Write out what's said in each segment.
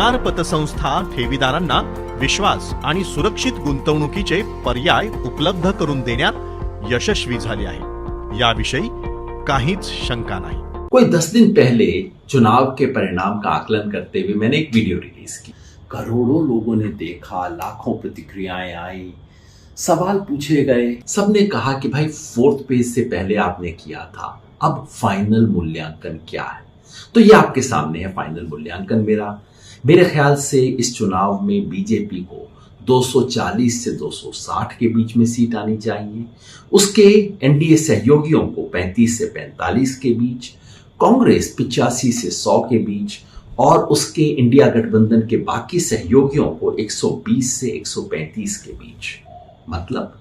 सोनार पतसंस्था ठेवीदारांना विश्वास आणि सुरक्षित गुंतवणुकीचे पर्याय उपलब्ध करून देण्यात यशस्वी झाली आहे, याविषयी काहीच शंका नाही। कोई 10 दिन पहले चुनाव के परिणाम का आकलन करते हुए मैंने एक वीडियो रिलीज की। करोड़ों लोगों ने देखा, लाखों प्रतिक्रियाएं आई, सवाल पूछे गए। सबने कहा कि भाई 4th पेज से पहले आपने किया था, अब फाइनल मूल्यांकन क्या है? तो ये आपके सामने है फाइनल मूल्यांकन मेरे ख्याल से इस चुनाव में बीजेपी को 240 से 260 के बीच में सीट आनी चाहिए, उसके एनडीए सहयोगियों को 35 से 45 के बीच, कांग्रेस 85 से 100 के बीच और उसके इंडिया गठबंधन के बाकी सहयोगियों को 120 से 135 के बीच। मतलब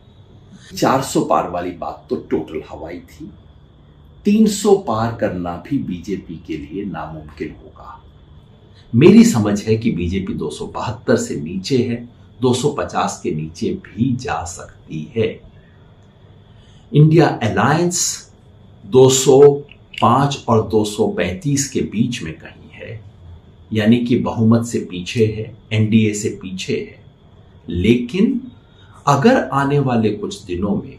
400 पार वाली बात तो टोटल हवाई थी। 300 पार करना भी बीजेपी के लिए नामुमकिन होगा। मेरी समझ है कि बीजेपी 272 से नीचे है, 250 के नीचे भी जा सकती है। इंडिया अलायंस 205 और 235 के बीच में कहीं है, यानी कि बहुमत से पीछे है, एनडीए से पीछे है। लेकिन अगर आने वाले कुछ दिनों में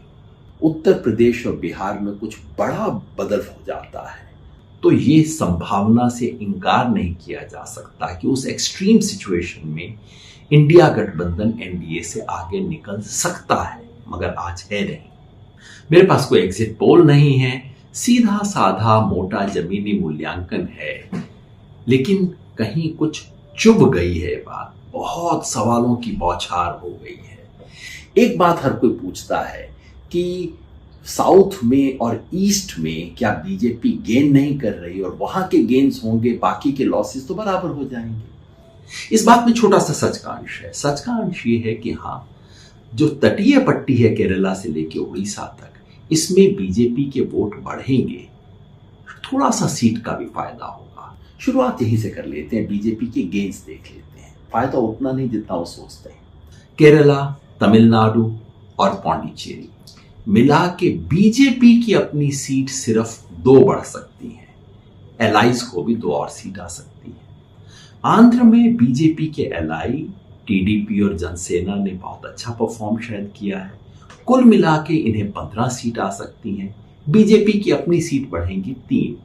उत्तर प्रदेश और बिहार में कुछ बड़ा बदल हो जाता है तो ये संभावना से इनकार नहीं किया जा सकता कि उस एक्सट्रीम सिचुएशन में इंडिया गठबंधन एनडीए से आगे निकल सकता है, मगर आज है नहीं। मेरे पास कोई एग्जिट पोल नहीं है, सीधा साधा मोटा जमीनी मूल्यांकन है, लेकिन कहीं कुछ चुभ गई है बात, बहुत सवालों की बौछार हो गई है। एक बात हर कोई पूछता है कि साउथ में और ईस्ट में क्या बीजेपी गेन नहीं कर रही और वहां के गेन्स होंगे, बाकी के लॉसेस तो बराबर हो जाएंगे। इस बात में छोटा सा सच का अंश है। सच का अंश ये है कि हाँ, जो तटीय पट्टी है केरला से लेकर उड़ीसा तक, इसमें बीजेपी के वोट बढ़ेंगे, थोड़ा सा सीट का भी फायदा होगा। शुरुआत यहीं से कर लेते हैं, बीजेपी के गेन्स देख लेते हैं। फायदा उतना नहीं जितना वो सोचते हैं। केरला, तमिलनाडु और पौंडीचेरी मिला के बीजेपी की अपनी सीट सिर्फ 2 बढ़ सकती है। एलाइज को भी 2 और सीट आ सकती है। आंध्र में बीजेपी के एलाई, टीडीपी और जनसेना ने बहुत अच्छा परफॉर्म शायद किया है। कुल मिला के इन्हें 15 सीट आ सकती हैं। बीजेपी की अपनी सीट बढ़ेंगी 3।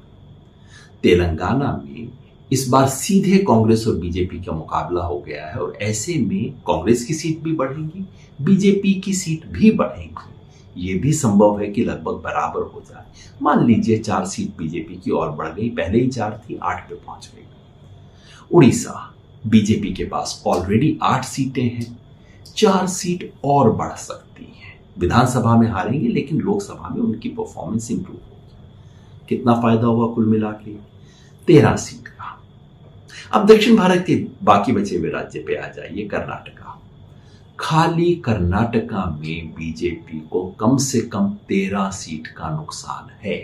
तेलंगाना में इस बार सीधे कांग्रेस और बीजेपी का मुकाबला हो गया है और ऐसे में कांग्रेस की सीट भी बढ़ेंगी, बीजेपी की सीट भी बढ़ेंगी। ये भी संभव है कि लगभग बराबर हो जाए। मान लीजिए 4 सीट बीजेपी की और बढ़ गई, पहले ही 4 थी, 8 पे पहुंच गई। उड़ीसा, बीजेपी के पास ऑलरेडी 8 सीटें हैं, 4 सीट और बढ़ सकती हैं। विधानसभा में हारेंगे लेकिन लोकसभा में उनकी परफॉर्मेंस इंप्रूव होगी। कितना फायदा हुआ कुल मिला के? 13 सीट का। अब दक्षिण भारत के बाकी बचे हुए राज्य पे आ जाइए। कर्नाटका, खाली कर्नाटका में बीजेपी को कम से कम 13 सीट का नुकसान है।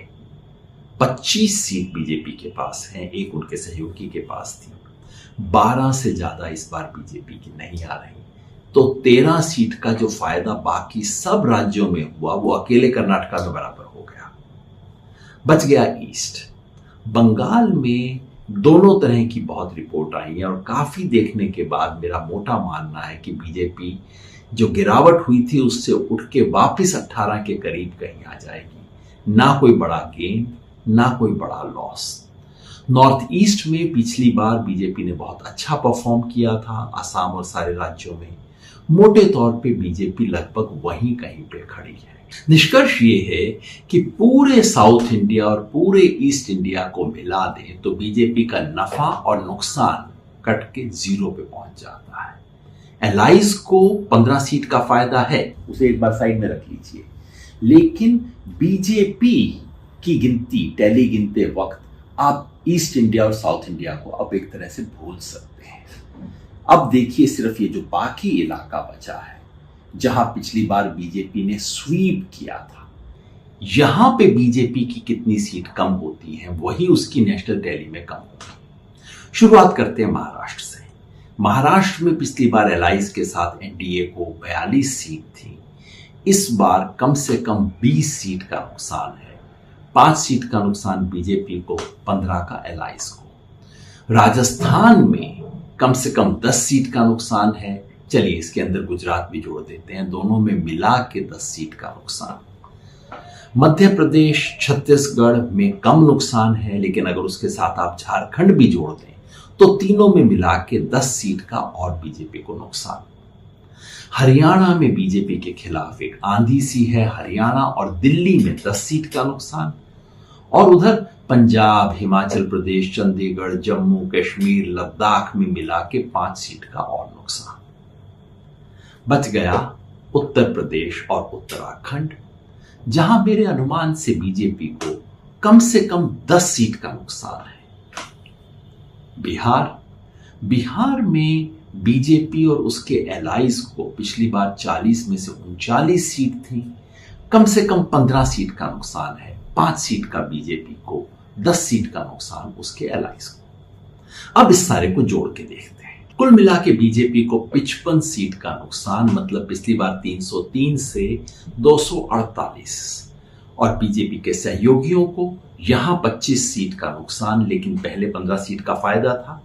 25 सीट बीजेपी के पास है, एक उनके सहयोगी के पास थी। 12 से ज्यादा इस बार बीजेपी की नहीं आ रही, तो 13 सीट का जो फायदा बाकी सब राज्यों में हुआ वो अकेले कर्नाटका में बराबर हो गया। बच गया ईस्ट। बंगाल में दोनों तरह की बहुत रिपोर्ट आई है और काफी देखने के बाद मेरा मोटा मानना है कि बीजेपी जो गिरावट हुई थी उससे उठ के वापस 18 के करीब कहीं आ जाएगी। ना कोई बड़ा गेन, ना कोई बड़ा लॉस। नॉर्थ ईस्ट में पिछली बार बीजेपी ने बहुत अच्छा परफॉर्म किया था, असम और सारे राज्यों में। मोटे तौर पे बीजेपी लगभग वहीं कहीं पे खड़ी है। निष्कर्ष ये है कि पूरे साउथ इंडिया और पूरे ईस्ट इंडिया को मिला दें तो बीजेपी का नफा और नुकसान कट के 0 पे पहुंच जाता है। एलाइज को 15 सीट का फायदा है, उसे एक बार साइड में रख लीजिए। लेकिन बीजेपी की गिनती, टैली गिनते वक्त आप ईस्ट इंडिया और साउथ इंडिया को अब एक तरह से भूल सकते हैं। अब देखिए सिर्फ ये जो बाकी इलाका बचा है, जहां पिछली बार बीजेपी ने स्वीप किया था, यहां पे बीजेपी की कितनी सीट कम होती है, वही उसकी नेशनल टैली में कम होगी। शुरुआत करते हैं महाराष्ट्र से। महाराष्ट्र में पिछली बार एलाइज के साथ एनडीए को 42 सीट थी। इस बार कम से कम 20 सीट का नुकसान है। 5 सीट का नुकसान बीजेपी को, 15 का एलाइज को। राजस्थान में कम से कम 10 सीट का नुकसान है। चलिए इसके अंदर गुजरात भी जोड़ देते हैं, दोनों में मिला के 10 सीट का नुकसान। मध्य प्रदेश, छत्तीसगढ़ में कम नुकसान है, लेकिन अगर उसके साथ आप झारखंड भी जोड़ दें तो तीनों में मिला के 10 सीट का और बीजेपी को नुकसान। हरियाणा में बीजेपी के खिलाफ एक आंधी सी है, हरियाणा और दिल्ली में 10 सीट का नुकसान, और उधर पंजाब, हिमाचल प्रदेश, चंडीगढ़, जम्मू कश्मीर, लद्दाख में मिला के 5 सीट का और नुकसान। बच गया उत्तर प्रदेश और उत्तराखंड, जहां मेरे अनुमान से बीजेपी को कम से कम 10 सीट का नुकसान है। बिहार में बीजेपी और उसके एलाइज को पिछली बार 40 में से 39 सीट थी, कम से कम 15 सीट का नुकसान है। 5 सीट का बीजेपी को, 10 सीट का नुकसान उसके एलाइज को। अब इस सारे को जोड़ के देखते हैं। कुल मिला के बीजेपी को 55 सीट का नुकसान, मतलब पिछली बार 303 से 248, और बीजेपी के सहयोगियों को यहां 25 सीट का नुकसान, लेकिन पहले 15 सीट का फायदा था,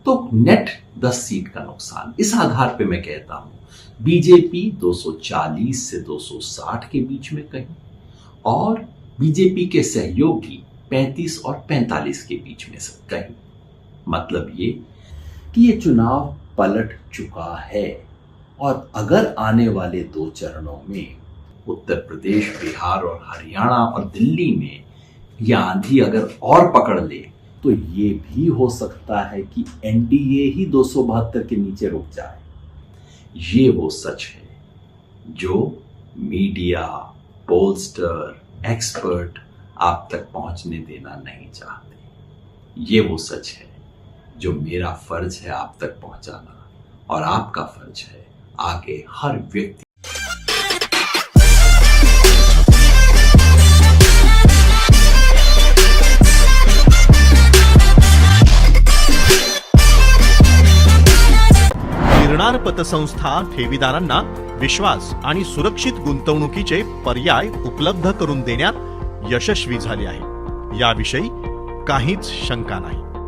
तो नेट 10 सीट का नुकसान। इस आधार पे मैं कहता हूं बीजेपी 240 से 260 के बीच में कहीं, और बीजेपी के सहयोगी 35 और 45 के बीच में से कहीं। मतलब ये कि ये चुनाव पलट चुका है, और अगर आने वाले 2 चरणों में उत्तर प्रदेश, बिहार और हरियाणा और दिल्ली में यह आंधी अगर और पकड़ ले, तो ये भी हो सकता है कि एनडीए ही 272 के नीचे रुक जाए। ये वो सच है जो मीडिया, पोलस्टर, एक्सपर्ट आप तक पहुंचने देना नहीं चाहते। ये वो सच है जो मेरा फर्ज है आप तक पहुंचाना, और आपका फर्ज है आगे हर व्यक्ति। गिरणार पतसंस्था ठेवीदारांना विश्वास आणि सुरक्षित गुंतवणुकीचे पर्याय उपलब्ध करून देण्यात यशस्वी झाली आहे, याविषयी काहीच शंका नाही।